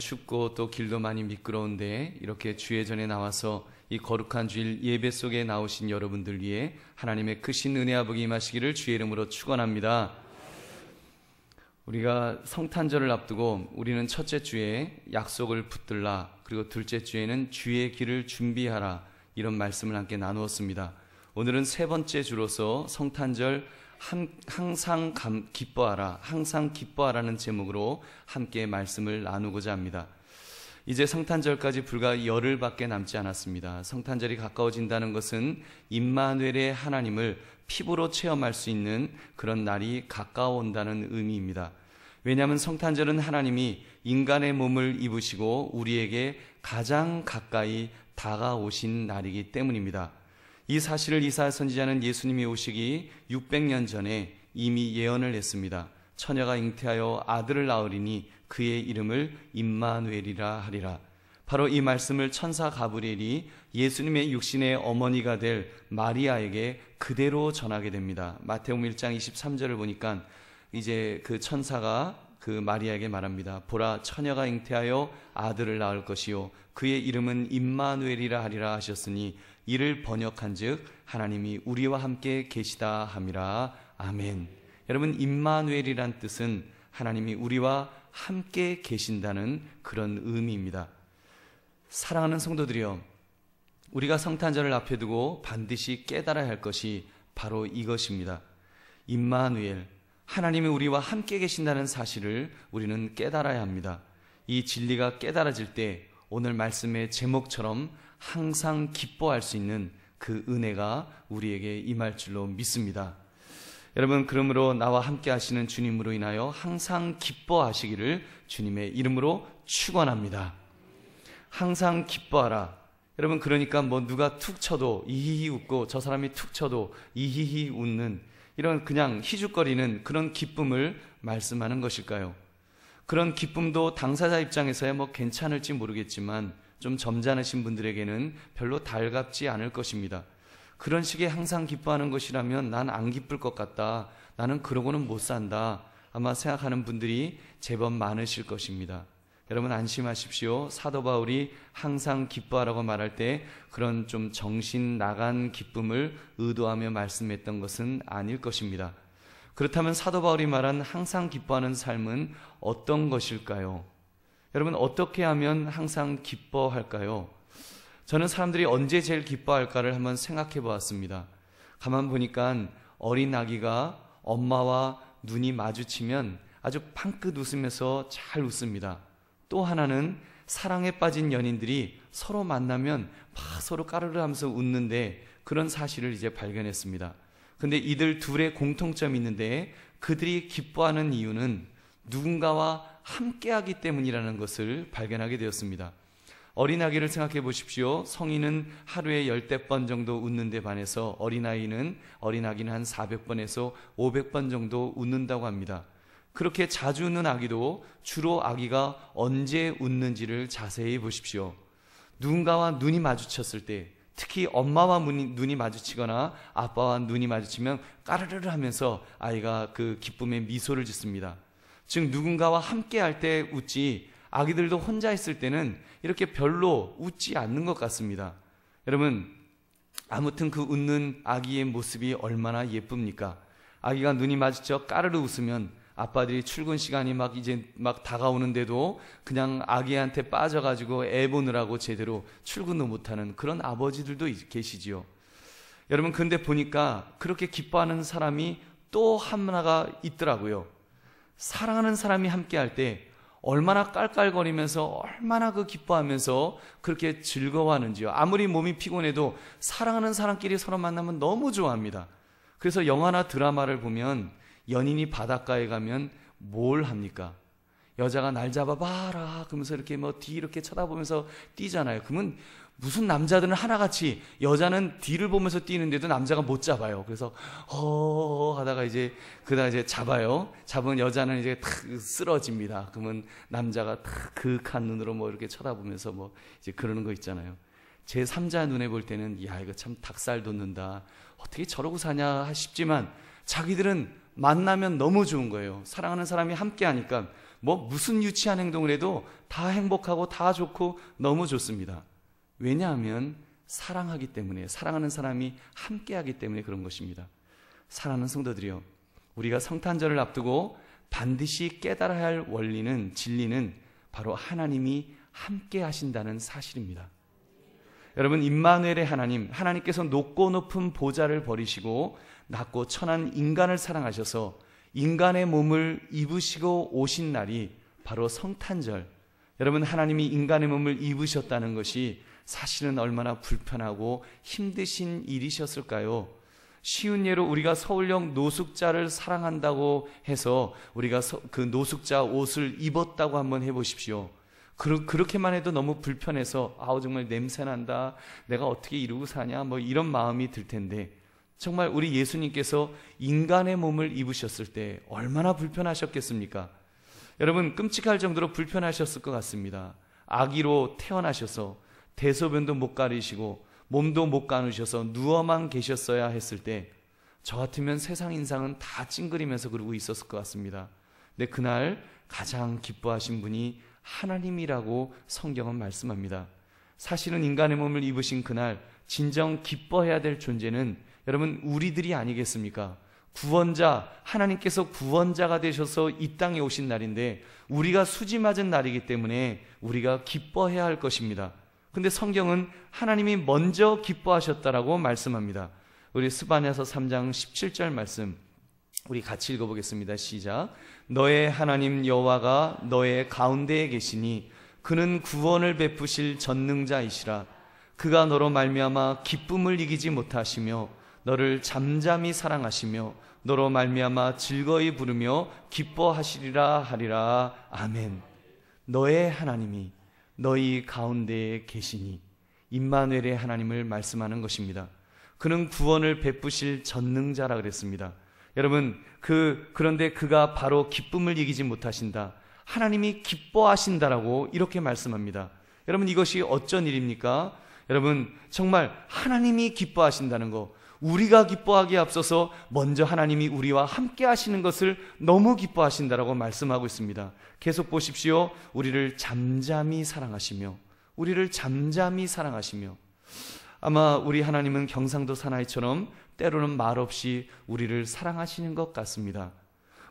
춥고 또 길도 많이 미끄러운데 이렇게 주의 전에 나와서 이 거룩한 주일 예배 속에 나오신 여러분들 위해 하나님의 크신 은혜와 복이 임하시기를 주의 이름으로 축원합니다. 우리가 성탄절을 앞두고 우리는 첫째 주에 약속을 붙들라, 그리고 둘째 주에는 주의 길을 준비하라, 이런 말씀을 함께 나누었습니다. 오늘은 세 번째 주로서 성탄절 항상 기뻐하라, 항상 기뻐하라는 제목으로 함께 말씀을 나누고자 합니다. 이제 성탄절까지 불과 열흘밖에 남지 않았습니다. 성탄절이 가까워진다는 것은 임마누엘의 하나님을 피부로 체험할 수 있는 그런 날이 가까워온다는 의미입니다. 왜냐하면 성탄절은 하나님이 인간의 몸을 입으시고 우리에게 가장 가까이 다가오신 날이기 때문입니다. 이 사실을 이사야 선지자는 예수님이 오시기 600년 전에 이미 예언을 했습니다. 처녀가 잉태하여 아들을 낳으리니 그의 이름을 임마누엘이라 하리라. 바로 이 말씀을 천사 가브리엘이 예수님의 육신의 어머니가 될 마리아에게 그대로 전하게 됩니다. 마태복음 1장 23절을 보니까 이제 그 천사가 그 마리아에게 말합니다. 보라, 처녀가 잉태하여 아들을 낳을 것이요 그의 이름은 임마누엘이라 하리라 하셨으니 이를 번역한즉 하나님이 우리와 함께 계시다 함이라. 아멘. 여러분, 임마누엘이란 뜻은 하나님이 우리와 함께 계신다는 그런 의미입니다. 사랑하는 성도들이여, 우리가 성탄절을 앞에 두고 반드시 깨달아야 할 것이 바로 이것입니다. 임마누엘, 하나님이 우리와 함께 계신다는 사실을 우리는 깨달아야 합니다. 이 진리가 깨달아질 때 오늘 말씀의 제목처럼 항상 기뻐할 수 있는 그 은혜가 우리에게 임할 줄로 믿습니다. 여러분, 그러므로 나와 함께 하시는 주님으로 인하여 항상 기뻐하시기를 주님의 이름으로 축원합니다. 항상 기뻐하라. 여러분, 그러니까 뭐 누가 툭 쳐도 이히히 웃고 저 사람이 툭 쳐도 이히히 웃는 이런 그냥 희죽거리는 그런 기쁨을 말씀하는 것일까요? 그런 기쁨도 당사자 입장에서야 뭐 괜찮을지 모르겠지만 좀 점잖으신 분들에게는 별로 달갑지 않을 것입니다. 그런 식의 항상 기뻐하는 것이라면 난 안 기쁠 것 같다, 나는 그러고는 못 산다, 아마 생각하는 분들이 제법 많으실 것입니다. 여러분, 안심하십시오. 사도 바울이 항상 기뻐하라고 말할 때 그런 좀 정신 나간 기쁨을 의도하며 말씀했던 것은 아닐 것입니다. 그렇다면 사도 바울이 말한 항상 기뻐하는 삶은 어떤 것일까요? 여러분, 어떻게 하면 항상 기뻐할까요? 저는 사람들이 언제 제일 기뻐할까를 한번 생각해 보았습니다. 가만 보니까 어린 아기가 엄마와 눈이 마주치면 아주 팡긋 웃으면서 잘 웃습니다. 또 하나는 사랑에 빠진 연인들이 서로 만나면 막 서로 까르르 하면서 웃는데 그런 사실을 이제 발견했습니다. 근데 이들 둘의 공통점이 있는데 그들이 기뻐하는 이유는 누군가와 함께하기 때문이라는 것을 발견하게 되었습니다. 어린아기를 생각해 보십시오. 성인은 하루에 10번 정도 웃는데 반해서 어린아기는 한 400번에서 500번 정도 웃는다고 합니다. 그렇게 자주 웃는 아기도 주로 아기가 언제 웃는지를 자세히 보십시오. 누군가와 눈이 마주쳤을 때, 특히 엄마와 눈이 마주치거나 아빠와 눈이 마주치면 까르르르 하면서 아이가 그 기쁨의 미소를 짓습니다. 즉 누군가와 함께 할 때 웃지, 아기들도 혼자 있을 때는 이렇게 별로 웃지 않는 것 같습니다. 여러분, 아무튼 그 웃는 아기의 모습이 얼마나 예쁩니까? 아기가 눈이 마주쳐 까르르 웃으면 아빠들이 출근 시간이 막 다가오는데도 그냥 아기한테 빠져가지고 애 보느라고 제대로 출근도 못하는 그런 아버지들도 계시지요. 여러분, 근데 보니까 그렇게 기뻐하는 사람이 또 하나가 있더라고요. 사랑하는 사람이 함께 할 때 얼마나 깔깔거리면서 얼마나 그 기뻐하면서 그렇게 즐거워하는지요. 아무리 몸이 피곤해도 사랑하는 사람끼리 서로 만나면 너무 좋아합니다. 그래서 영화나 드라마를 보면 연인이 바닷가에 가면 뭘 합니까? 여자가 날 잡아봐라 그러면서 이렇게 뒤 이렇게 쳐다보면서 뛰잖아요. 그러면 무슨 남자들은 하나같이, 여자는 뒤를 보면서 뛰는데도 남자가 못 잡아요. 그래서 하다가 그다가 이제 잡아요. 잡은 여자는 이제 탁 쓰러집니다. 그러면 남자가 탁 그윽한 눈으로 이렇게 쳐다보면서 이제 그러는 거 있잖아요. 제 3자 눈에 볼 때는 야, 이거 참 닭살 돋는다, 어떻게 저러고 사냐 싶지만 자기들은 만나면 너무 좋은 거예요. 사랑하는 사람이 함께 하니까 무슨 유치한 행동을 해도 다 행복하고 다 좋고 너무 좋습니다. 왜냐하면 사랑하기 때문에, 사랑하는 사람이 함께하기 때문에 그런 것입니다. 사랑하는 성도들이요, 우리가 성탄절을 앞두고 반드시 깨달아야 할 원리는, 진리는 바로 하나님이 함께 하신다는 사실입니다. 여러분, 임마누엘의 하나님, 하나님께서 높고 높은 보좌를 버리시고 낮고 천한 인간을 사랑하셔서 인간의 몸을 입으시고 오신 날이 바로 성탄절. 여러분, 하나님이 인간의 몸을 입으셨다는 것이 사실은 얼마나 불편하고 힘드신 일이셨을까요? 쉬운 예로 우리가 서울역 노숙자를 사랑한다고 해서 우리가 그 노숙자 옷을 입었다고 한번 해보십시오. 그렇게만 해도 너무 불편해서 정말 냄새난다, 내가 어떻게 이러고 사냐, 이런 마음이 들 텐데, 정말 우리 예수님께서 인간의 몸을 입으셨을 때 얼마나 불편하셨겠습니까? 여러분, 끔찍할 정도로 불편하셨을 것 같습니다. 아기로 태어나셔서 대소변도 못 가리시고 몸도 못 가누셔서 누워만 계셨어야 했을 때 저 같으면 세상 인상은 다 찡그리면서 그러고 있었을 것 같습니다. 근데 그날 가장 기뻐하신 분이 하나님이라고 성경은 말씀합니다. 사실은 인간의 몸을 입으신 그날 진정 기뻐해야 될 존재는 여러분 우리들이 아니겠습니까? 구원자, 하나님께서 구원자가 되셔서 이 땅에 오신 날인데 우리가 수지 맞은 날이기 때문에 우리가 기뻐해야 할 것입니다. 근데 성경은 하나님이 먼저 기뻐하셨다라고 말씀합니다. 우리 스바냐서 3장 17절 말씀 우리 같이 읽어보겠습니다. 시작. 너의 하나님 여호와가 너의 가운데에 계시니 그는 구원을 베푸실 전능자이시라. 그가 너로 말미암아 기쁨을 이기지 못하시며 너를 잠잠히 사랑하시며 너로 말미암아 즐거이 부르며 기뻐하시리라 하리라. 아멘. 너의 하나님이 너희 가운데에 계시니, 임마누엘의 하나님을 말씀하는 것입니다. 그는 구원을 베푸실 전능자라 그랬습니다. 여러분, 그런데 그가 바로 기쁨을 이기지 못하신다, 하나님이 기뻐하신다라고 이렇게 말씀합니다. 여러분, 이것이 어쩐 일입니까? 여러분, 정말 하나님이 기뻐하신다는 거, 우리가 기뻐하기에 앞서서 먼저 하나님이 우리와 함께 하시는 것을 너무 기뻐하신다라고 말씀하고 있습니다. 계속 보십시오. 우리를 잠잠히 사랑하시며, 우리를 잠잠히 사랑하시며. 아마 우리 하나님은 경상도 사나이처럼 때로는 말없이 우리를 사랑하시는 것 같습니다.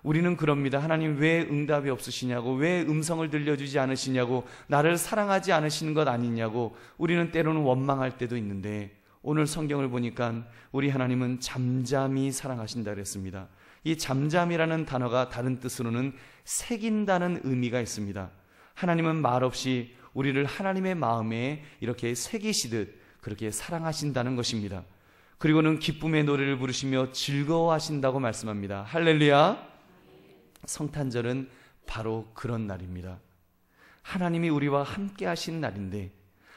우리는 그럽니다. 하나님 왜 응답이 없으시냐고, 왜 음성을 들려주지 않으시냐고, 나를 사랑하지 않으시는 것 아니냐고 우리는 때로는 원망할 때도 있는데, 오늘 성경을 보니까 우리 하나님은 잠잠히 사랑하신다 그랬습니다. 이 잠잠이라는 단어가 다른 뜻으로는 새긴다는 의미가 있습니다. 하나님은 말없이 우리를 하나님의 마음에 이렇게 새기시듯 그렇게 사랑하신다는 것입니다. 그리고는 기쁨의 노래를 부르시며 즐거워하신다고 말씀합니다. 할렐루야. 성탄절은 바로 그런 날입니다. 하나님이 우리와 함께 하신 날인데,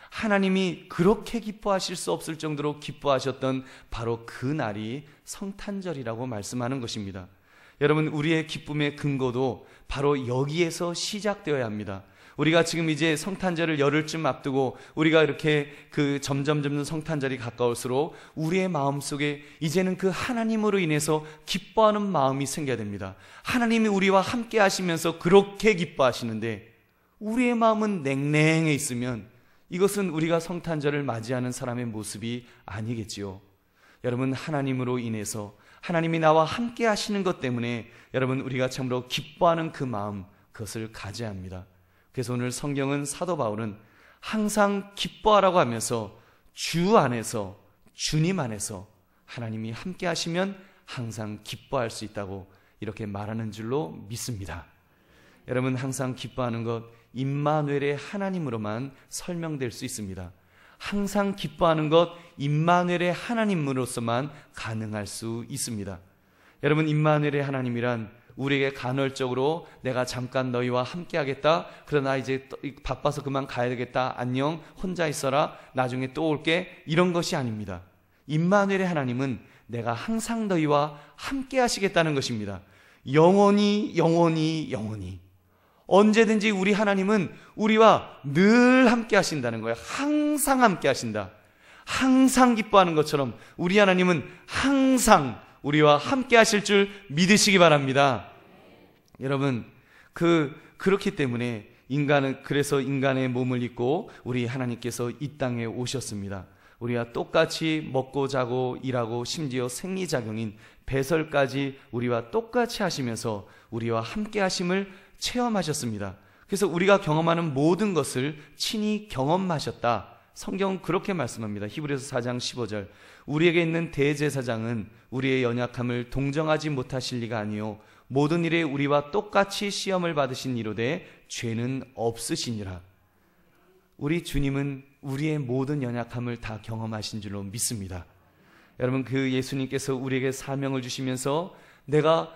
하나님이 그렇게 기뻐하실 수 없을 정도로 기뻐하셨던 바로 그 날이 성탄절이라고 말씀하는 것입니다. 여러분, 우리의 기쁨의 근거도 바로 여기에서 시작되어야 합니다. 우리가 지금 이제 성탄절을 열흘쯤 앞두고 우리가 이렇게 점점 성탄절이 가까울수록 우리의 마음속에 이제는 그 하나님으로 인해서 기뻐하는 마음이 생겨야 됩니다. 하나님이 우리와 함께 하시면서 그렇게 기뻐하시는데 우리의 마음은 냉랭해 있으면 이것은 우리가 성탄절을 맞이하는 사람의 모습이 아니겠지요. 여러분, 하나님으로 인해서 하나님이 나와 함께 하시는 것 때문에 여러분 우리가 참으로 기뻐하는 그 마음, 그것을 가져야 합니다. 그래서 오늘 성경은 사도 바울은 항상 기뻐하라고 하면서 주 안에서, 주님 안에서 하나님이 함께 하시면 항상 기뻐할 수 있다고 이렇게 말하는 줄로 믿습니다. 여러분, 항상 기뻐하는 것 임마누엘의 하나님으로만 설명될 수 있습니다. 항상 기뻐하는 것 임마누엘의 하나님으로서만 가능할 수 있습니다. 여러분, 임마누엘의 하나님이란 우리에게 간헐적으로 내가 잠깐 너희와 함께 하겠다, 그러나 이제 바빠서 그만 가야 되겠다, 안녕, 혼자 있어라, 나중에 또 올게, 이런 것이 아닙니다. 임마누엘의 하나님은 내가 항상 너희와 함께 하시겠다는 것입니다. 영원히 영원히 영원히 언제든지 우리 하나님은 우리와 늘 함께 하신다는 거예요. 항상 함께 하신다. 항상 기뻐하는 것처럼 우리 하나님은 항상 우리와 함께 하실 줄 믿으시기 바랍니다. 여러분, 그렇기 때문에 그래서 인간의 몸을 입고 우리 하나님께서 이 땅에 오셨습니다. 우리와 똑같이 먹고 자고 일하고 심지어 생리작용인 배설까지 우리와 똑같이 하시면서 우리와 함께 하심을 체험하셨습니다. 그래서 우리가 경험하는 모든 것을 친히 경험하셨다. 성경은 그렇게 말씀합니다. 히브리서 4장 15절. 우리에게 있는 대제사장은 우리의 연약함을 동정하지 못하실 리가 아니요 모든 일에 우리와 똑같이 시험을 받으신 이로되 죄는 없으시니라. 우리 주님은 우리의 모든 연약함을 다 경험하신 줄로 믿습니다. 여러분, 그 예수님께서 우리에게 사명을 주시면서 내가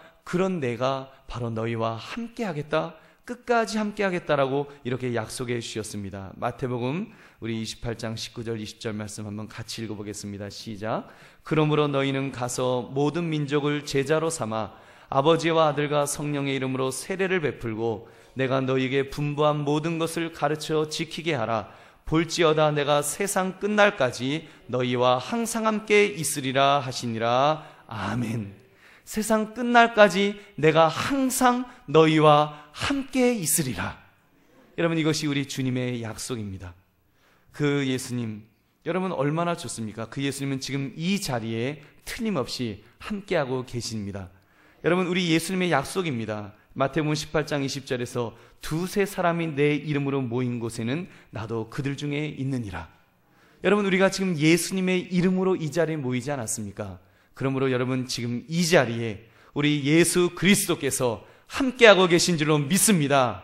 바로 너희와 함께 하겠다, 끝까지 함께 하겠다라고 이렇게 약속해 주셨습니다. 마태복음 우리 28장 19절 20절 말씀 한번 같이 읽어보겠습니다. 시작. 그러므로 너희는 가서 모든 민족을 제자로 삼아 아버지와 아들과 성령의 이름으로 세례를 베풀고 내가 너희에게 분부한 모든 것을 가르쳐 지키게 하라. 볼지어다 내가 세상 끝날까지 너희와 항상 함께 있으리라 하시니라. 아멘. 세상 끝날까지 내가 항상 너희와 함께 있으리라. 여러분, 이것이 우리 주님의 약속입니다. 그 예수님, 여러분 얼마나 좋습니까? 그 예수님은 지금 이 자리에 틀림없이 함께하고 계십니다. 여러분, 우리 예수님의 약속입니다. 마태복음 18장 20절에서 두세 사람이 내 이름으로 모인 곳에는 나도 그들 중에 있느니라. 여러분, 우리가 지금 예수님의 이름으로 이 자리에 모이지 않았습니까? 그러므로 여러분, 지금 이 자리에 우리 예수 그리스도께서 함께하고 계신 줄로 믿습니다.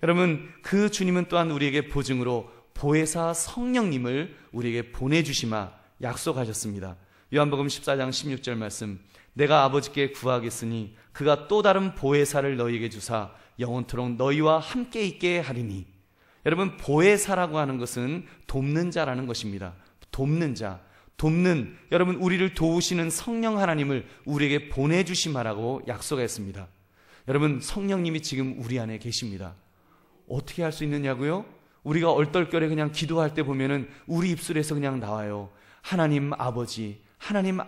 여러분, 그 주님은 또한 우리에게 보증으로 보혜사 성령님을 우리에게 보내주시마 약속하셨습니다. 요한복음 14장 16절 말씀. 내가 아버지께 구하겠으니 그가 또 다른 보혜사를 너희에게 주사 영원토록 너희와 함께 있게 하리니. 여러분, 보혜사라고 하는 것은 돕는 자라는 것입니다. 돕는 자, 여러분, 우리를 도우시는 성령 하나님을 우리에게 보내주시마라고 약속했습니다. 여러분, 성령님이 지금 우리 안에 계십니다. 어떻게 할 수 있느냐고요? 우리가 얼떨결에 그냥 기도할 때 보면은 우리 입술에서 그냥 나와요. 하나님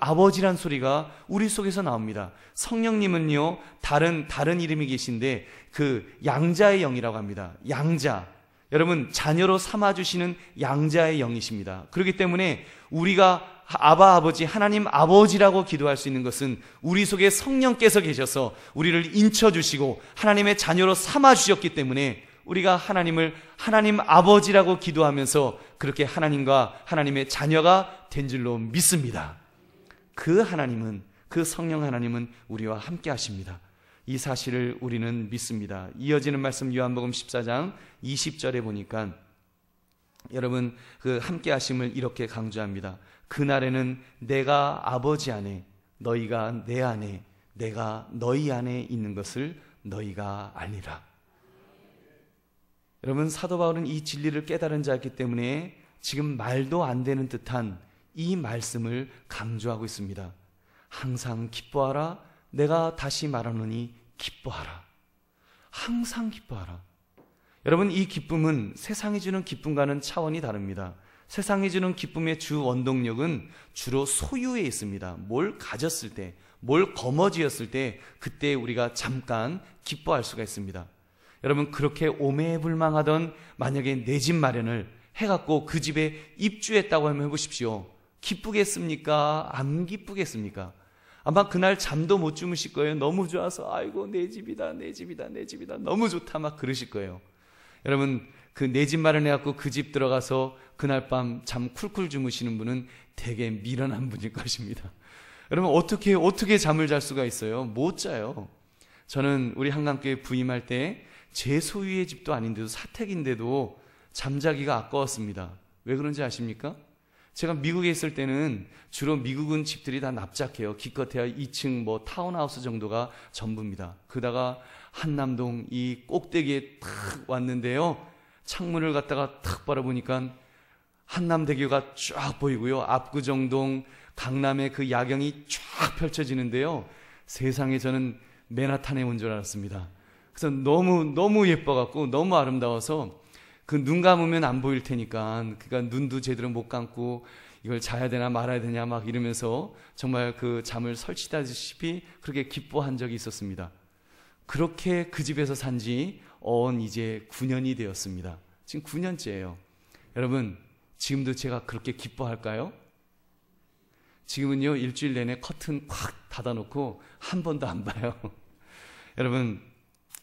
아버지란 소리가 우리 속에서 나옵니다. 성령님은요, 다른 이름이 계신데 그 양자의 영이라고 합니다. 양자. 여러분, 자녀로 삼아주시는 양자의 영이십니다. 그렇기 때문에 우리가 아바 아버지, 하나님 아버지라고 기도할 수 있는 것은 우리 속에 성령께서 계셔서 우리를 인쳐주시고 하나님의 자녀로 삼아주셨기 때문에 우리가 하나님을 하나님 아버지라고 기도하면서 그렇게 하나님과 하나님의 자녀가 된 줄로 믿습니다. 그 하나님은, 그 성령 하나님은 우리와 함께 하십니다. 이 사실을 우리는 믿습니다. 이어지는 말씀 요한복음 14장 20절에 보니까 여러분, 그 함께 하심을 이렇게 강조합니다. 그날에는 내가 아버지 안에, 너희가 내 안에, 내가 너희 안에 있는 것을 너희가 알리라. 여러분, 사도 바울은 이 진리를 깨달은 자였기 때문에 지금 말도 안 되는 듯한 이 말씀을 강조하고 있습니다. 항상 기뻐하라. 내가 다시 말하노니 기뻐하라. 항상 기뻐하라. 여러분, 이 기쁨은 세상이 주는 기쁨과는 차원이 다릅니다. 세상이 주는 기쁨의 주 원동력은 주로 소유에 있습니다. 뭘 가졌을 때, 뭘 거머쥐었을 때 그때 우리가 잠깐 기뻐할 수가 있습니다. 여러분, 그렇게 오매불망하던 만약에 내 집 마련을 해갖고 그 집에 입주했다고 하면 해보십시오. 기쁘겠습니까? 안 기쁘겠습니까? 아마 그날 잠도 못 주무실 거예요. 너무 좋아서 아이고 내 집이다 너무 좋다 막 그러실 거예요. 여러분, 그 내 집 마련해갖고 그 집 들어가서 그날 밤 잠 쿨쿨 주무시는 분은 되게 미련한 분일 것입니다. 여러분, 어떻게 잠을 잘 수가 있어요? 못 자요. 저는 우리 한강교회 부임할 때 제 소유의 집도 아닌데도 사택인데도 잠자기가 아까웠습니다. 왜 그런지 아십니까? 제가 미국에 있을 때는 주로 미국은 집들이 다 납작해요. 기껏해야 2층 뭐 타운하우스 정도가 전부입니다. 그러다가 한남동 이 꼭대기에 탁 왔는데요. 창문을 갖다가 탁 바라보니까 한남대교가 쫙 보이고요. 압구정동, 강남의 그 야경이 쫙 펼쳐지는데요. 세상에 저는 맨하탄에 온 줄 알았습니다. 그래서 너무 예뻐갖고 너무 아름다워서 그 눈 감으면 안 보일 테니까 그러니까 눈도 제대로 못 감고 이걸 자야 되나 말아야 되냐 막 이러면서 정말 그 잠을 설치다시피 그렇게 기뻐한 적이 있었습니다. 그렇게 그 집에서 산 지 이제 9년이 되었습니다. 지금 9년째예요. 여러분, 지금도 제가 그렇게 기뻐할까요? 지금은요, 일주일 내내 커튼 콱 닫아놓고 한 번도 안 봐요. 여러분,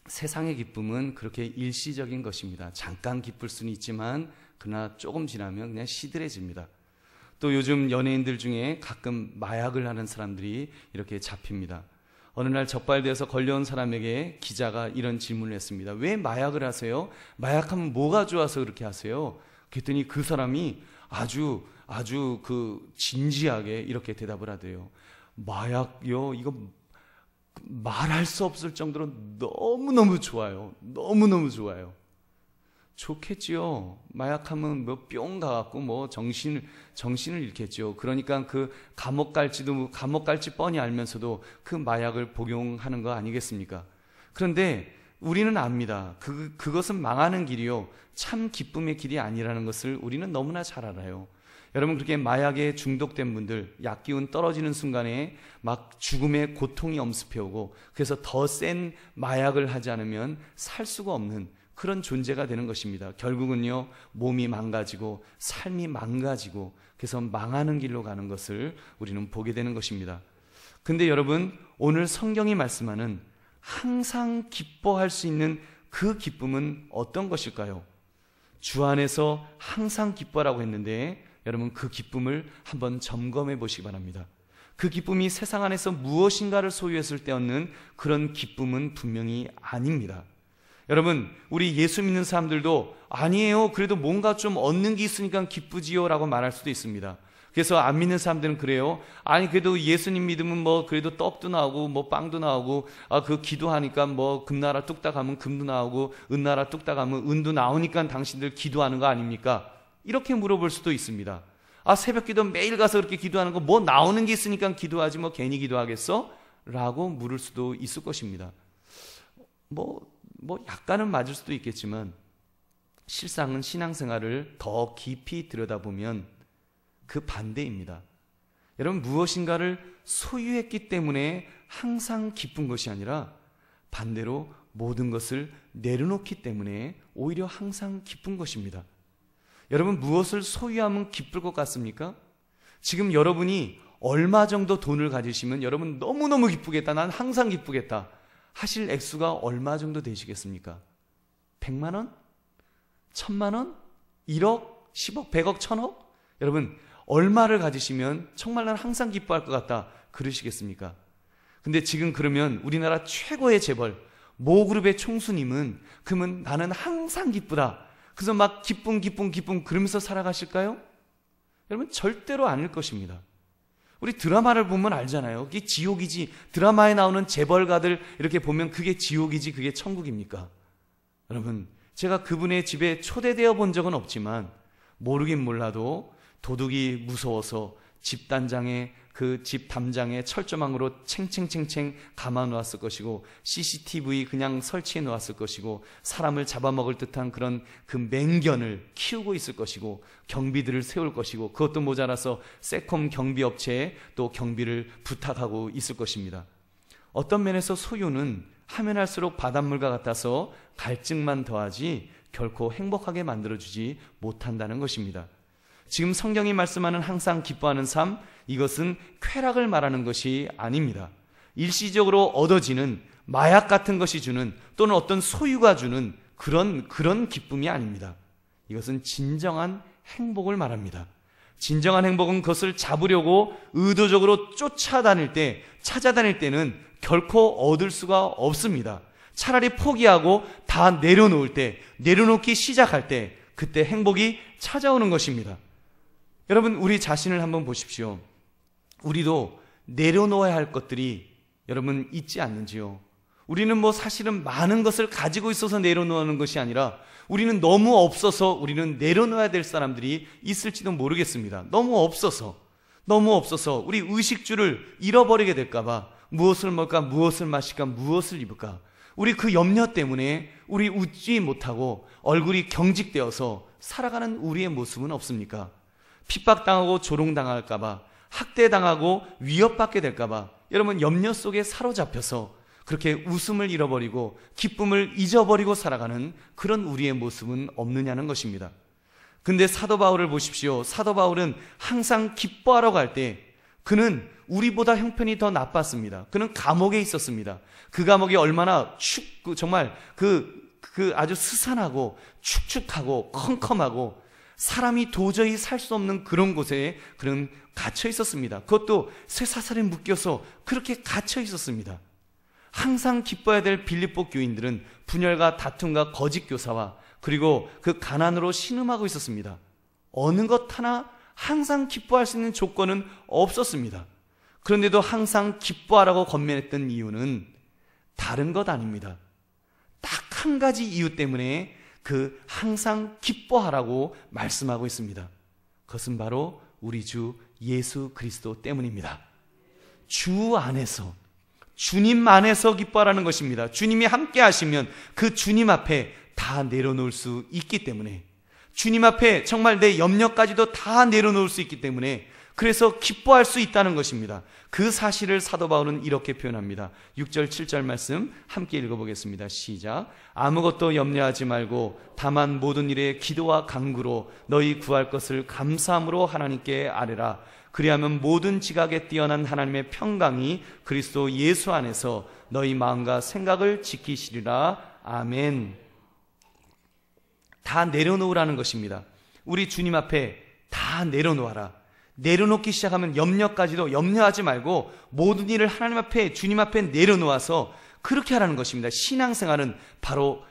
세상의 기쁨은 그렇게 일시적인 것입니다. 잠깐 기쁠 수는 있지만 그러나 조금 지나면 그냥 시들해집니다. 또 요즘 연예인들 중에 가끔 마약을 하는 사람들이 이렇게 잡힙니다. 어느 날 적발되어서 걸려온 사람에게 기자가 이런 질문을 했습니다. 왜 마약을 하세요? 마약하면 뭐가 좋아서 그렇게 하세요? 그랬더니 그 사람이 아주 진지하게 이렇게 대답을 하대요. 마약요, 이거 말할 수 없을 정도로 너무너무 좋아요. 너무너무 좋아요. 좋겠지요. 마약하면 뭐 뿅 가갖고 뭐 정신을 잃겠죠. 그러니까 그 감옥 갈지 뻔히 알면서도 그 마약을 복용하는 거 아니겠습니까? 그런데 우리는 압니다. 그것은 망하는 길이요, 참 기쁨의 길이 아니라는 것을 우리는 너무나 잘 알아요. 여러분, 그렇게 마약에 중독된 분들, 약기운 떨어지는 순간에 막 죽음의 고통이 엄습해오고, 그래서 더 센 마약을 하지 않으면 살 수가 없는 그런 존재가 되는 것입니다. 결국은요, 몸이 망가지고 삶이 망가지고 그래서 망하는 길로 가는 것을 우리는 보게 되는 것입니다. 근데 여러분, 오늘 성경이 말씀하는 항상 기뻐할 수 있는 그 기쁨은 어떤 것일까요? 주 안에서 항상 기뻐라고 했는데, 여러분, 그 기쁨을 한번 점검해 보시기 바랍니다. 그 기쁨이 세상 안에서 무엇인가를 소유했을 때 얻는 그런 기쁨은 분명히 아닙니다. 여러분, 우리 예수 믿는 사람들도 아니에요, 그래도 뭔가 좀 얻는 게 있으니까 기쁘지요 라고 말할 수도 있습니다. 그래서 안 믿는 사람들은 그래요. 아니, 그래도 예수님 믿으면 뭐 그래도 떡도 나오고 뭐 빵도 나오고, 그 기도하니까 뭐 금나라 뚝딱 하면 금도 나오고 은나라 뚝딱 하면 은도 나오니까 당신들 기도하는 거 아닙니까? 이렇게 물어볼 수도 있습니다. 새벽 기도 매일 가서 그렇게 기도하는 거 뭐 나오는 게 있으니까 기도하지 뭐 괜히 기도하겠어? 라고 물을 수도 있을 것입니다. 뭐 약간은 맞을 수도 있겠지만, 실상은 신앙생활을 더 깊이 들여다보면 그 반대입니다. 여러분, 무엇인가를 소유했기 때문에 항상 기쁜 것이 아니라 반대로 모든 것을 내려놓기 때문에 오히려 항상 기쁜 것입니다. 여러분, 무엇을 소유하면 기쁠 것 같습니까? 지금 여러분이 얼마 정도 돈을 가지시면 여러분 너무너무 기쁘겠다, 난 항상 기쁘겠다 하실 액수가 얼마 정도 되시겠습니까? 100만 원? 1000만 원? 1억? 10억? 100억? 1000억? 여러분, 얼마를 가지시면 정말 난 항상 기뻐할 것 같다 그러시겠습니까? 근데 지금 그러면 우리나라 최고의 재벌 모그룹의 총수님은 그러면 나는 항상 기쁘다, 그래서 막 기쁨 그러면서 살아가실까요? 여러분, 절대로 아닐 것입니다. 우리 드라마를 보면 알잖아요. 그게 지옥이지, 드라마에 나오는 재벌가들 이렇게 보면 그게 지옥이지 그게 천국입니까? 여러분, 제가 그분의 집에 초대되어 본 적은 없지만 모르긴 몰라도 도둑이 무서워서 집 담장에 철조망으로 챙챙챙챙 감아 놓았을 것이고, CCTV 그냥 설치해 놓았을 것이고, 사람을 잡아먹을 듯한 그런 그 맹견을 키우고 있을 것이고, 경비들을 세울 것이고, 그것도 모자라서 세콤 경비업체에 또 경비를 부탁하고 있을 것입니다. 어떤 면에서 소유는 하면 할수록 바닷물과 같아서 갈증만 더하지 결코 행복하게 만들어주지 못한다는 것입니다. 지금 성경이 말씀하는 항상 기뻐하는 삶, 이것은 쾌락을 말하는 것이 아닙니다. 일시적으로 얻어지는 마약 같은 것이 주는, 또는 어떤 소유가 주는 그런 기쁨이 아닙니다. 이것은 진정한 행복을 말합니다. 진정한 행복은 그것을 잡으려고 의도적으로 찾아다닐 때는 결코 얻을 수가 없습니다. 차라리 포기하고 다 내려놓기 시작할 때, 그때 행복이 찾아오는 것입니다. 여러분, 우리 자신을 한번 보십시오. 우리도 내려놓아야 할 것들이 여러분 있지 않는지요? 우리는 사실은 많은 것을 가지고 있어서 내려놓는 것이 아니라, 우리는 너무 없어서 우리는 내려놓아야 될 사람들이 있을지도 모르겠습니다. 너무 없어서 우리 의식주를 잃어버리게 될까봐, 무엇을 먹을까, 무엇을 마실까, 무엇을 입을까, 우리 그 염려 때문에 우리 웃지 못하고 얼굴이 경직되어서 살아가는 우리의 모습은 없습니까? 핍박당하고 조롱당할까봐, 학대당하고 위협받게 될까봐 여러분 염려 속에 사로잡혀서 그렇게 웃음을 잃어버리고 기쁨을 잊어버리고 살아가는 그런 우리의 모습은 없느냐는 것입니다. 근데 사도 바울을 보십시오. 사도 바울은 항상 기뻐하러 갈 때 그는 우리보다 형편이 더 나빴습니다. 그는 감옥에 있었습니다. 그 감옥이 얼마나 정말 아주 스산하고 축축하고 컴컴하고 사람이 도저히 살 수 없는 그런 곳에 그는 갇혀 있었습니다. 그것도 쇠사슬에 묶여서 그렇게 갇혀 있었습니다. 항상 기뻐해야 될 빌립보 교인들은 분열과 다툼과 거짓 교사와 그리고 그 가난으로 신음하고 있었습니다. 어느 것 하나 항상 기뻐할 수 있는 조건은 없었습니다. 그런데도 항상 기뻐하라고 권면했던 이유는 다른 것 아닙니다. 딱 한 가지 이유 때문에 그 항상 기뻐하라고 말씀하고 있습니다. 그것은 바로 우리 주 예수 그리스도 때문입니다. 주 안에서, 주님 안에서 기뻐하라는 것입니다. 주님이 함께 하시면 그 주님 앞에 다 내려놓을 수 있기 때문에, 주님 앞에 정말 내 염려까지도 다 내려놓을 수 있기 때문에, 그래서 기뻐할 수 있다는 것입니다. 그 사실을 사도 바울은 이렇게 표현합니다. 6절 7절 말씀 함께 읽어보겠습니다. 시작. 아무것도 염려하지 말고 다만 모든 일에 기도와 간구로 너희 구할 것을 감사함으로 하나님께 아뢰라. 그리하면 모든 지각에 뛰어난 하나님의 평강이 그리스도 예수 안에서 너희 마음과 생각을 지키시리라. 아멘. 다 내려놓으라는 것입니다. 우리 주님 앞에 다 내려놓아라. 내려놓기 시작하면 염려까지도 염려하지 말고 모든 일을 하나님 앞에, 주님 앞에 내려놓아서 그렇게 하라는 것입니다. 신앙생활은 바로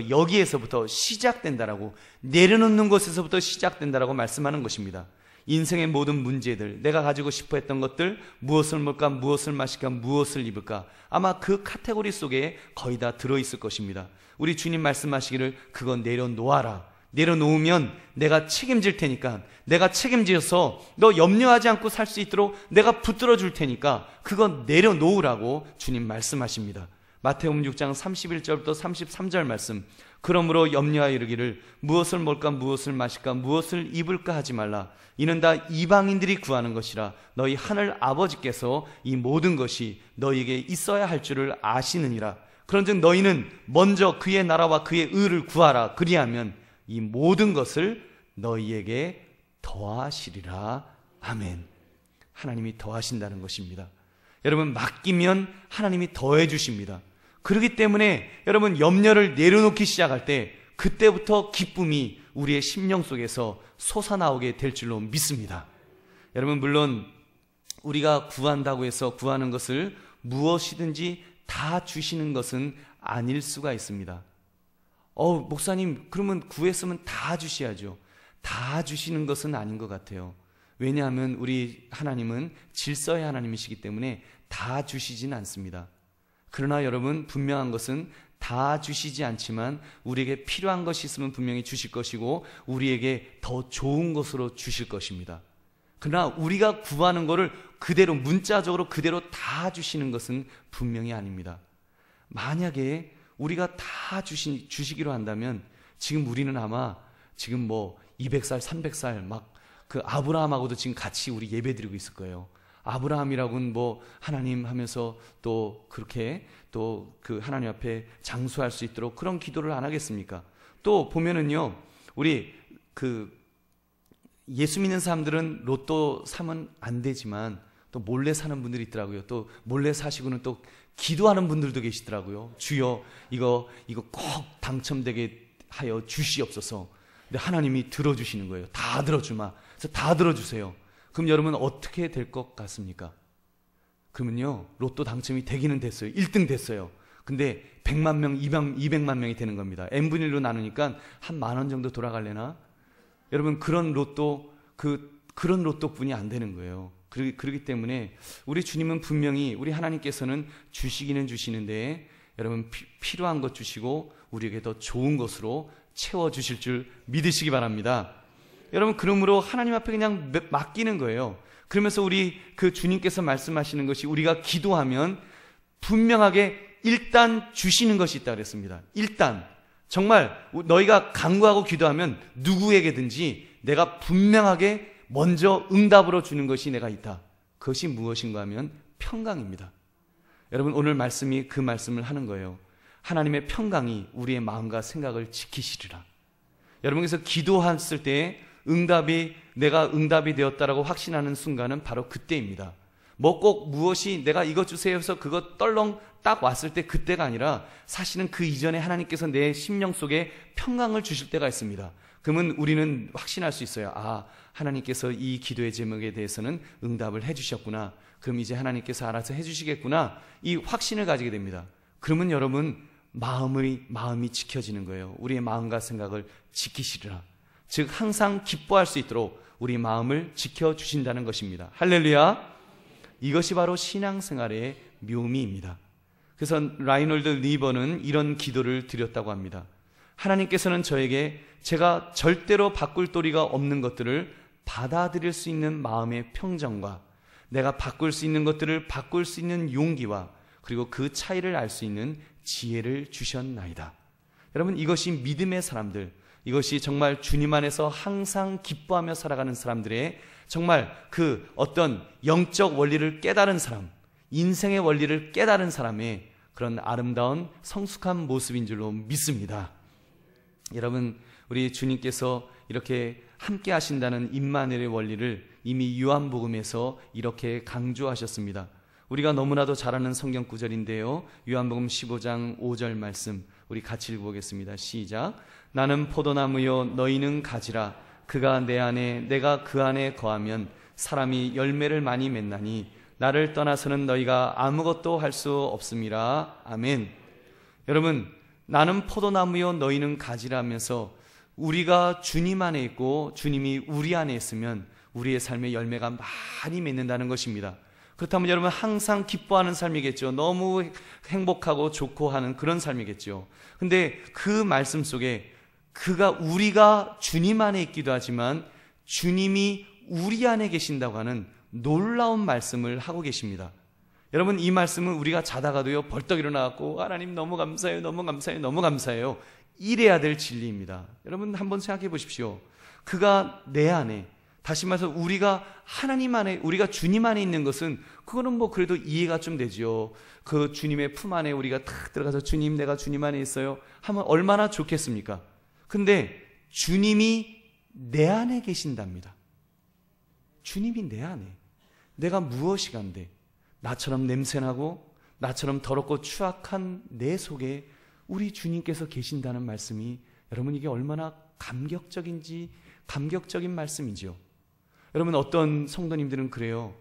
여기에서부터 시작된다라고, 내려놓는 것에서부터 시작된다라고 말씀하는 것입니다. 인생의 모든 문제들, 내가 가지고 싶어 했던 것들, 무엇을 먹을까, 무엇을 마실까, 무엇을 입을까, 아마 그 카테고리 속에 거의 다 들어있을 것입니다. 우리 주님 말씀하시기를 그건 내려놓아라. 내려놓으면 내가 책임질 테니까, 내가 책임지어서 너 염려하지 않고 살 수 있도록 내가 붙들어 줄 테니까 그건 내려놓으라고 주님 말씀하십니다. 마태복음 6장 31절부터 33절 말씀. 그러므로 염려하여 이르기를 무엇을 먹을까, 무엇을 마실까, 무엇을 입을까 하지 말라. 이는 다 이방인들이 구하는 것이라. 너희 하늘 아버지께서 이 모든 것이 너희에게 있어야 할 줄을 아시느니라. 그런즉 너희는 먼저 그의 나라와 그의 의를 구하라. 그리하면 이 모든 것을 너희에게 더하시리라. 아멘. 하나님이 더하신다는 것입니다. 여러분, 맡기면 하나님이 더해 주십니다. 그렇기 때문에 여러분, 염려를 내려놓기 시작할 때 그때부터 기쁨이 우리의 심령 속에서 솟아나오게 될 줄로 믿습니다. 여러분, 물론 우리가 구한다고 해서 구하는 것을 무엇이든지 다 주시는 것은 아닐 수가 있습니다. 목사님, 그러면 구했으면 다 주셔야죠. 다 주시는 것은 아닌 것 같아요. 왜냐하면 우리 하나님은 질서의 하나님이시기 때문에 다 주시진 않습니다. 그러나 여러분, 분명한 것은 다 주시지 않지만 우리에게 필요한 것이 있으면 분명히 주실 것이고 우리에게 더 좋은 것으로 주실 것입니다. 그러나 우리가 구하는 것을 그대로 문자적으로 그대로 다 주시는 것은 분명히 아닙니다. 만약에 우리가 다 주시기로 한다면 지금 우리는 아마 지금 200살, 300살 막 그 아브라함하고도 지금 같이 우리 예배 드리고 있을 거예요. 아브라함이라고는 하나님 하면서 또 그렇게 또 그 하나님 앞에 장수할 수 있도록 그런 기도를 안 하겠습니까? 또 보면은요, 우리 예수 믿는 사람들은 로또 사면 안 되지만 또 몰래 사는 분들이 있더라고요. 또 몰래 사시고는 또 기도하는 분들도 계시더라고요. 주여, 이거 꼭 당첨되게 하여 주시옵소서. 근데 하나님이 들어주시는 거예요. 다 들어주마. 그래서 다 들어주세요. 그럼 여러분 어떻게 될 것 같습니까? 그러면요, 로또 당첨이 되기는 됐어요. 1등 됐어요. 근데 100만 명, 200만 명이 되는 겁니다. n분의 1로 나누니까 한 10,000원 정도 돌아갈래나? 여러분, 그런 로또뿐이 안 되는 거예요. 그렇기 때문에 우리 주님은 분명히, 우리 하나님께서는 주시기는 주시는데 여러분, 필요한 것 주시고 우리에게 더 좋은 것으로 채워주실 줄 믿으시기 바랍니다. 여러분, 그러므로 하나님 앞에 그냥 맡기는 거예요. 그러면서 우리 그 주님께서 말씀하시는 것이, 우리가 기도하면 분명하게 일단 주시는 것이 있다고 그랬습니다. 일단 정말 너희가 간구하고 기도하면 누구에게든지 내가 분명하게 먼저 응답으로 주는 것이 내가 있다. 그것이 무엇인가 하면 평강입니다. 여러분, 오늘 말씀이 그 말씀을 하는 거예요. 하나님의 평강이 우리의 마음과 생각을 지키시리라. 여러분께서 기도했을 때 내가 응답이 되었다라고 확신하는 순간은 바로 그때입니다. 뭐 꼭 무엇이 내가 이것 주세요 해서 그것 떨렁 딱 왔을 때 그때가 아니라 사실은 그 이전에 하나님께서 내 심령 속에 평강을 주실 때가 있습니다. 그러면 우리는 확신할 수 있어요. 아, 하나님께서 이 기도의 제목에 대해서는 응답을 해주셨구나. 그럼 이제 하나님께서 알아서 해주시겠구나. 이 확신을 가지게 됩니다. 그러면 여러분, 마음이 지켜지는 거예요. 우리의 마음과 생각을 지키시리라. 즉 항상 기뻐할 수 있도록 우리 마음을 지켜주신다는 것입니다. 할렐루야. 이것이 바로 신앙생활의 묘미입니다. 그래서 라이놀드 리버는 이런 기도를 드렸다고 합니다. 하나님께서는 저에게 제가 절대로 바꿀 도리가 없는 것들을 받아들일 수 있는 마음의 평정과 내가 바꿀 수 있는 것들을 바꿀 수 있는 용기와 그리고 그 차이를 알 수 있는 지혜를 주셨나이다. 여러분, 이것이 믿음의 사람들, 이것이 정말 주님 안에서 항상 기뻐하며 살아가는 사람들의 정말 그 어떤 영적 원리를 깨달은 사람, 인생의 원리를 깨달은 사람의 그런 아름다운 성숙한 모습인 줄로 믿습니다. 여러분, 우리 주님께서 이렇게 함께 하신다는 임마누엘의 원리를 이미 요한복음에서 이렇게 강조하셨습니다. 우리가 너무나도 잘 아는 성경 구절인데요, 요한복음 15장 5절 말씀 우리 같이 읽어보겠습니다. 시작. 나는 포도나무요 너희는 가지라. 그가 내 안에 내가 그 안에 거하면 사람이 열매를 많이 맺나니 나를 떠나서는 너희가 아무것도 할 수 없음이라. 아멘. 여러분, 나는 포도나무요 너희는 가지라 하면서 우리가 주님 안에 있고 주님이 우리 안에 있으면 우리의 삶의 열매가 많이 맺는다는 것입니다. 그렇다면 여러분, 항상 기뻐하는 삶이겠죠. 너무 행복하고 좋고 하는 그런 삶이겠죠. 근데 그 말씀 속에 우리가 주님 안에 있기도 하지만 주님이 우리 안에 계신다고 하는 놀라운 말씀을 하고 계십니다. 여러분, 이 말씀은 우리가 자다가도요 벌떡 일어나고 하나님 너무 감사해요, 너무 감사해요, 너무 감사해요, 이래야 될 진리입니다. 여러분, 한번 생각해 보십시오. 그가 내 안에, 다시 말해서 우리가 하나님 안에, 우리가 주님 안에 있는 것은 그거는 뭐 그래도 이해가 좀 되죠. 그 주님의 품 안에 우리가 탁 들어가서 주님, 내가 주님 안에 있어요 하면 얼마나 좋겠습니까? 근데 주님이 내 안에 계신답니다. 주님이 내 안에, 내가 무엇이 간데 나처럼 냄새나고 나처럼 더럽고 추악한 내 속에 우리 주님께서 계신다는 말씀이, 여러분, 이게 얼마나 감격적인 말씀이지요. 여러분, 어떤 성도님들은 그래요.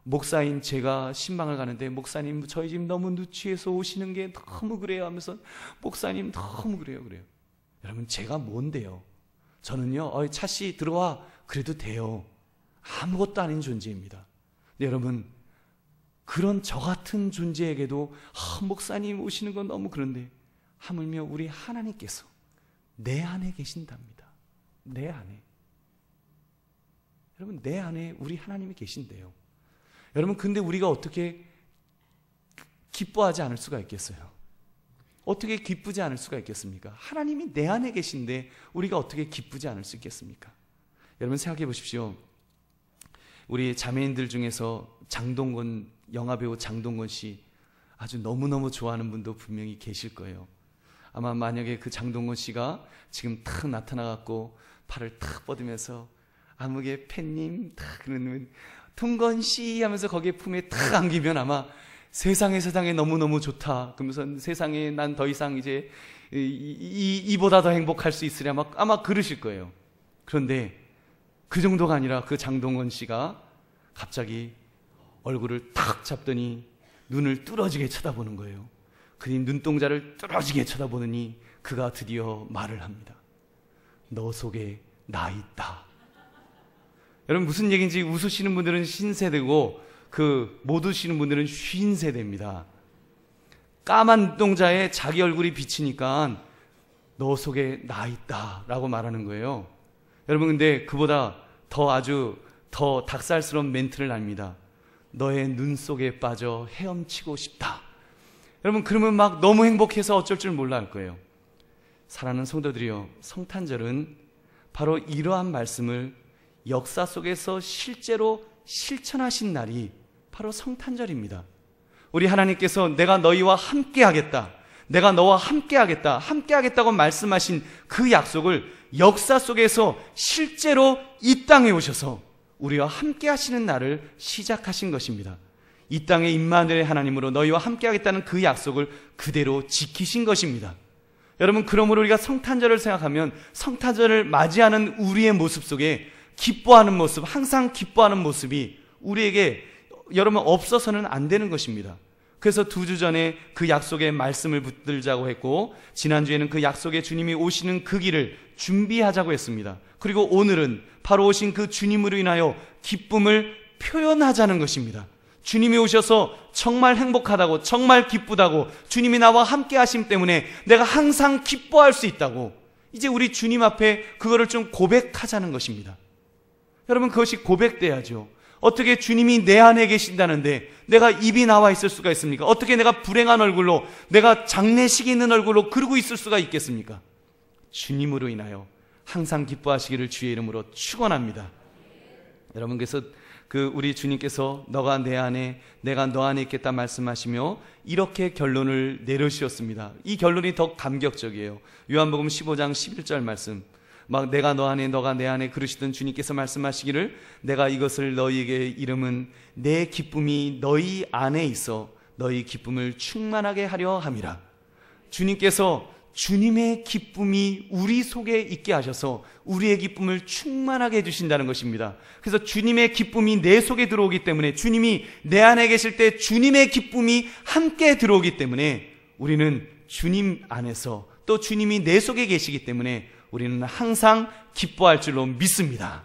목사인 제가 신방을 가는데 목사님 저희 집 너무 누추해서 오시는 게 너무 그래요 하면서 목사님 너무 그래요. 여러분, 제가 뭔데요? 저는요 차씨 들어와 그래도 돼요. 아무것도 아닌 존재입니다. 근데 여러분, 그런 저 같은 존재에게도 목사님 오시는 건 너무 그런데 하물며 우리 하나님께서 내 안에 계신답니다. 내 안에. 여러분, 내 안에 우리 하나님이 계신대요. 여러분, 근데 우리가 어떻게 기뻐하지 않을 수가 있겠어요? 어떻게 기쁘지 않을 수가 있겠습니까? 하나님이 내 안에 계신데 우리가 어떻게 기쁘지 않을 수 있겠습니까? 여러분, 생각해 보십시오. 우리 자매인들 중에서 영화배우 장동건 씨 아주 너무너무 좋아하는 분도 분명히 계실 거예요. 아마 만약에 그 장동건 씨가 지금 탁 나타나갖고 팔을 탁 뻗으면서 아무개 팬님 탁 그러면 동건 씨 하면서 거기에 품에 탁 안기면 아마 세상에 너무너무 좋다 그러면서 세상에 난 더 이상 이제 이보다 더 행복할 수 있으랴 아마 그러실 거예요. 그런데 그 정도가 아니라 그 장동건 씨가 갑자기 얼굴을 탁 잡더니 눈을 뚫어지게 쳐다보는 거예요. 그니 눈동자를 뚫어지게 쳐다보느니 그가 드디어 말을 합니다. 너 속에 나 있다. 여러분, 무슨 얘기인지 웃으시는 분들은 신세대고 못 웃으시는 분들은 쉰세대입니다. 까만 눈동자에 자기 얼굴이 비치니까 너 속에 나 있다 라고 말하는 거예요. 여러분, 근데 그보다 더 닭살스러운 멘트를 합니다. 너의 눈 속에 빠져 헤엄치고 싶다. 여러분, 그러면 막 너무 행복해서 어쩔 줄 몰라 할 거예요. 사랑하는 성도들이요, 성탄절은 바로 이러한 말씀을 역사 속에서 실제로 실천하신 날이 바로 성탄절입니다. 우리 하나님께서 내가 너희와 함께 하겠다, 내가 너와 함께 하겠다, 함께 하겠다고 말씀하신 그 약속을 역사 속에서 실제로 이 땅에 오셔서 우리와 함께 하시는 날을 시작하신 것입니다. 이 땅의 임마누엘의 하나님으로 너희와 함께 하겠다는 그 약속을 그대로 지키신 것입니다. 여러분, 그러므로 우리가 성탄절을 생각하면 성탄절을 맞이하는 우리의 모습 속에 기뻐하는 모습, 항상 기뻐하는 모습이 우리에게 여러분 없어서는 안 되는 것입니다. 그래서 2주 전에 그 약속의 말씀을 붙들자고 했고, 지난주에는 그 약속의 주님이 오시는 그 길을 준비하자고 했습니다. 그리고 오늘은 바로 오신 그 주님으로 인하여 기쁨을 표현하자는 것입니다. 주님이 오셔서 정말 행복하다고, 정말 기쁘다고, 주님이 나와 함께 하심 때문에 내가 항상 기뻐할 수 있다고, 이제 우리 주님 앞에 그거를 좀 고백하자는 것입니다. 여러분, 그것이 고백돼야죠. 어떻게 주님이 내 안에 계신다는데 내가 입이 나와 있을 수가 있습니까? 어떻게 내가 불행한 얼굴로, 내가 장례식이 있는 얼굴로 그러고 있을 수가 있겠습니까? 주님으로 인하여 항상 기뻐하시기를 주의 이름으로 축원합니다. 여러분, 그래서 우리 주님께서 너가 내 안에, 내가 너 안에 있겠다 말씀하시며 이렇게 결론을 내려주셨습니다. 이 결론이 더 감격적이에요. 요한복음 15장 11절 말씀, 막 내가 너 안에 너가 내 안에 그러시던 주님께서 말씀하시기를 내가 이것을 너희에게 이름은 내 기쁨이 너희 안에 있어 너희 기쁨을 충만하게 하려 함이라. 주님께서 주님의 기쁨이 우리 속에 있게 하셔서 우리의 기쁨을 충만하게 해주신다는 것입니다. 그래서 주님의 기쁨이 내 속에 들어오기 때문에, 주님이 내 안에 계실 때 주님의 기쁨이 함께 들어오기 때문에 우리는 주님 안에서, 또 주님이 내 속에 계시기 때문에 우리는 항상 기뻐할 줄로 믿습니다.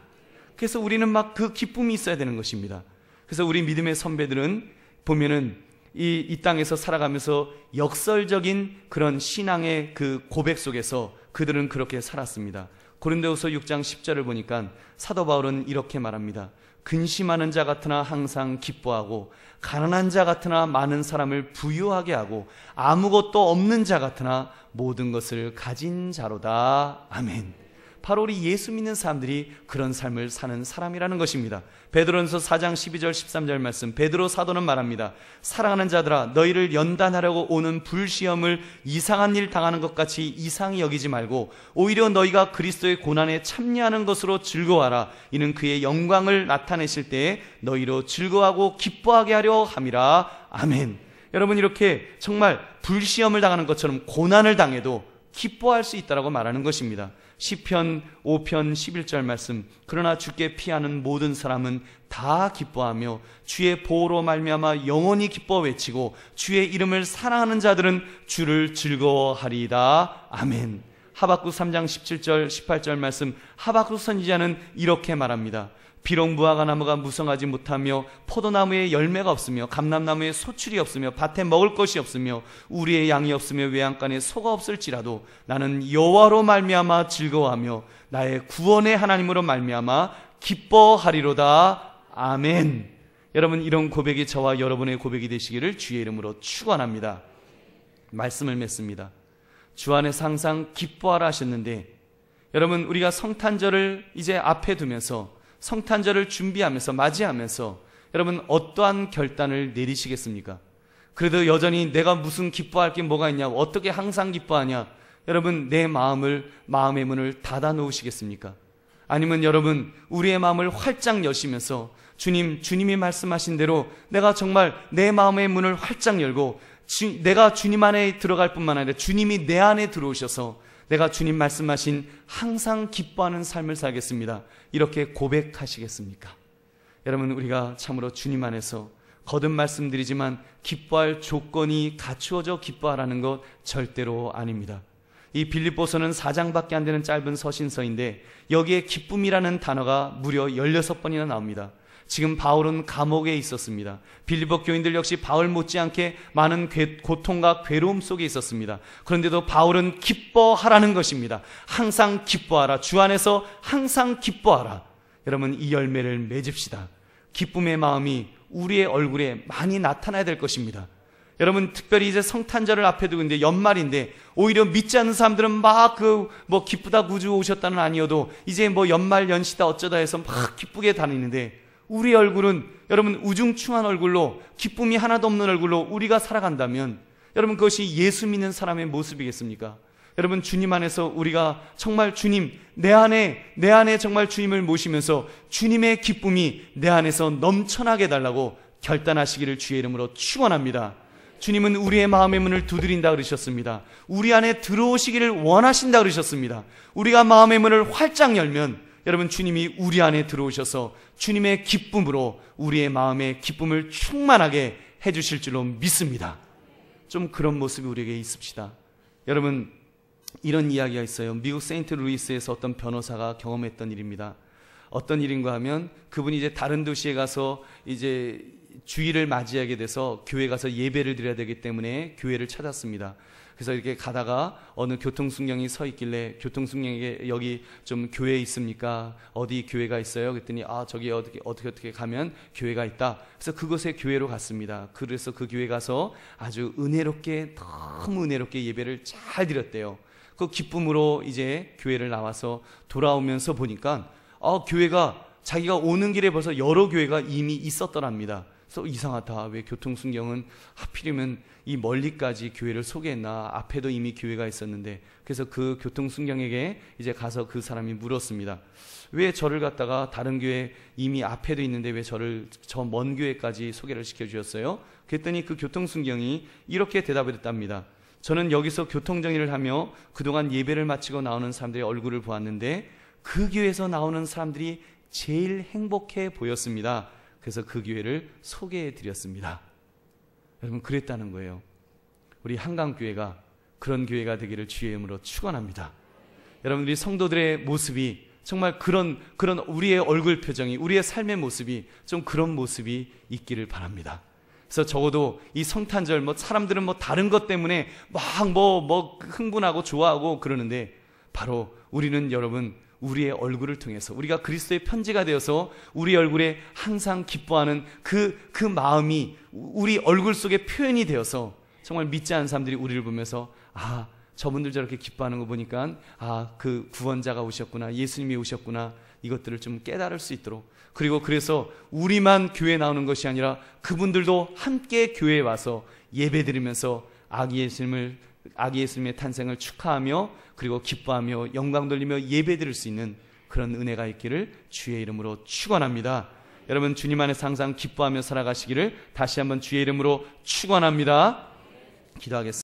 그래서 우리는 막 그 기쁨이 있어야 되는 것입니다. 그래서 우리 믿음의 선배들은 보면은 이 땅에서 살아가면서 역설적인 그런 신앙의 그 고백 속에서 그들은 그렇게 살았습니다. 고린도후서 6장 10절을 보니까 사도 바울은 이렇게 말합니다. 근심하는 자 같으나 항상 기뻐하고, 가난한 자 같으나 많은 사람을 부유하게 하고, 아무것도 없는 자 같으나 모든 것을 가진 자로다. 아멘. 바로 우리 예수 믿는 사람들이 그런 삶을 사는 사람이라는 것입니다. 베드로전서 4장 12절 13절 말씀, 베드로 사도는 말합니다. 사랑하는 자들아, 너희를 연단하려고 오는 불시험을 이상한 일 당하는 것 같이 이상히 여기지 말고 오히려 너희가 그리스도의 고난에 참여하는 것으로 즐거워하라. 이는 그의 영광을 나타내실 때에 너희로 즐거워하고 기뻐하게 하려 함이라. 아멘. 여러분, 이렇게 정말 불시험을 당하는 것처럼 고난을 당해도 기뻐할 수 있다라고 말하는 것입니다. 시편 5편 11절 말씀, 그러나 주께 피하는 모든 사람은 다 기뻐하며 주의 보호로 말미암아 영원히 기뻐 외치고 주의 이름을 사랑하는 자들은 주를 즐거워하리이다. 아멘. 하박국 3장 17절 18절 말씀, 하박국 선지자는 이렇게 말합니다. 비록 무화과 나무가 무성하지 못하며 포도나무에 열매가 없으며 감람나무에 소출이 없으며 밭에 먹을 것이 없으며 우리의 양이 없으며 외양간에 소가 없을지라도 나는 여호와로 말미암아 즐거워하며 나의 구원의 하나님으로 말미암아 기뻐하리로다. 아멘. 여러분, 이런 고백이 저와 여러분의 고백이 되시기를 주의 이름으로 축원합니다. 말씀을 맺습니다. 주 안에서 항상 기뻐하라 하셨는데, 여러분, 우리가 성탄절을 이제 앞에 두면서, 성탄절을 준비하면서, 맞이하면서 여러분 어떠한 결단을 내리시겠습니까? 그래도 여전히 내가 무슨 기뻐할 게 뭐가 있냐고, 어떻게 항상 기뻐하냐, 여러분 내 마음의 문을 닫아 놓으시겠습니까? 아니면 여러분 우리의 마음을 활짝 여시면서 주님이 말씀하신 대로 내가 정말 내 마음의 문을 활짝 열고 내가 주님 안에 들어갈 뿐만 아니라 주님이 내 안에 들어오셔서 내가 주님 말씀하신 항상 기뻐하는 삶을 살겠습니다, 이렇게 고백하시겠습니까? 여러분, 우리가 참으로 주님 안에서 거듭 말씀드리지만 기뻐할 조건이 갖추어져 기뻐하라는 것 절대로 아닙니다. 이 빌립보서는 4장밖에 안 되는 짧은 서신서인데 여기에 기쁨이라는 단어가 무려 16번이나 나옵니다. 지금 바울은 감옥에 있었습니다. 빌립보 교인들 역시 바울 못지않게 많은 고통과 괴로움 속에 있었습니다. 그런데도 바울은 기뻐하라는 것입니다. 항상 기뻐하라. 주 안에서 항상 기뻐하라. 여러분, 이 열매를 맺읍시다. 기쁨의 마음이 우리의 얼굴에 많이 나타나야 될 것입니다. 여러분, 특별히 이제 성탄절을 앞에 두고 있는데 연말인데 오히려 믿지 않는 사람들은 막 기쁘다 구주 오셨다는 아니어도 이제 연말 연시다 어쩌다 해서 막 기쁘게 다니는데 우리 얼굴은 여러분 우중충한 얼굴로, 기쁨이 하나도 없는 얼굴로 우리가 살아간다면 여러분 그것이 예수 믿는 사람의 모습이겠습니까? 여러분 주님 안에서 우리가 정말 주님, 내 안에 정말 주님을 모시면서 주님의 기쁨이 내 안에서 넘쳐나게 달라고 결단하시기를 주의 이름으로 축원합니다. 주님은 우리의 마음의 문을 두드린다 그러셨습니다. 우리 안에 들어오시기를 원하신다 그러셨습니다. 우리가 마음의 문을 활짝 열면 여러분 주님이 우리 안에 들어오셔서 주님의 기쁨으로 우리의 마음의 기쁨을 충만하게 해주실 줄로 믿습니다. 좀 그런 모습이 우리에게 있읍시다. 여러분 이런 이야기가 있어요. 미국 세인트루이스에서 어떤 변호사가 경험했던 일입니다. 어떤 일인가 하면 그분이 이제 다른 도시에 가서 이제 주일을 맞이하게 돼서 교회 가서 예배를 드려야 되기 때문에 교회를 찾았습니다. 그래서 이렇게 가다가 어느 교통순경이 서 있길래 교통순경에게 여기 좀 교회 있습니까? 어디 교회가 있어요? 그랬더니 저기 어떻게 가면 교회가 있다. 그래서 그곳에 교회로 갔습니다. 그래서 그 교회 가서 아주 은혜롭게, 너무 은혜롭게 예배를 잘 드렸대요. 그 기쁨으로 이제 교회를 나와서 돌아오면서 보니까 교회가 자기가 오는 길에 벌써 여러 교회가 이미 있었더랍니다. 그래서 이상하다. 왜 교통순경은 하필이면 이 멀리까지 교회를 소개했나? 앞에도 이미 교회가 있었는데. 그래서 그 교통순경에게 이제 가서 그 사람이 물었습니다. 왜 저를 갖다가 다른 교회 이미 앞에도 있는데 왜 저를 저 먼 교회까지 소개를 시켜주셨어요? 그랬더니 그 교통순경이 이렇게 대답을 했답니다. 저는 여기서 교통정리를 하며 그동안 예배를 마치고 나오는 사람들의 얼굴을 보았는데 그 교회에서 나오는 사람들이 제일 행복해 보였습니다. 그래서 그 교회를 소개해 드렸습니다. 여러분 그랬다는 거예요. 우리 한강교회가 그런 교회가 되기를 주의 이름으로 축원합니다. 여러분 우리 성도들의 모습이 정말 그런 우리의 얼굴 표정이, 우리의 삶의 모습이 좀 그런 모습이 있기를 바랍니다. 그래서 적어도 이 성탄절 사람들은 다른 것 때문에 막 흥분하고 좋아하고 그러는데 바로 우리는 여러분 우리의 얼굴을 통해서 우리가 그리스도의 편지가 되어서 우리 얼굴에 항상 기뻐하는 그 마음이 우리 얼굴 속에 표현이 되어서 정말 믿지 않는 사람들이 우리를 보면서 저분들 저렇게 기뻐하는 거 보니까 그 구원자가 오셨구나, 예수님이 오셨구나, 이것들을 좀 깨달을 수 있도록, 그리고 그래서 우리만 교회에 나오는 것이 아니라 그분들도 함께 교회에 와서 예배 드리면서 아기 예수님의 탄생을 축하하며 그리고 기뻐하며 영광 돌리며 예배 드릴 수 있는 그런 은혜가 있기를 주의 이름으로 축원합니다. 여러분 주님 안에서 항상 기뻐하며 살아가시기를 다시 한번 주의 이름으로 축원합니다. 기도하겠습니다.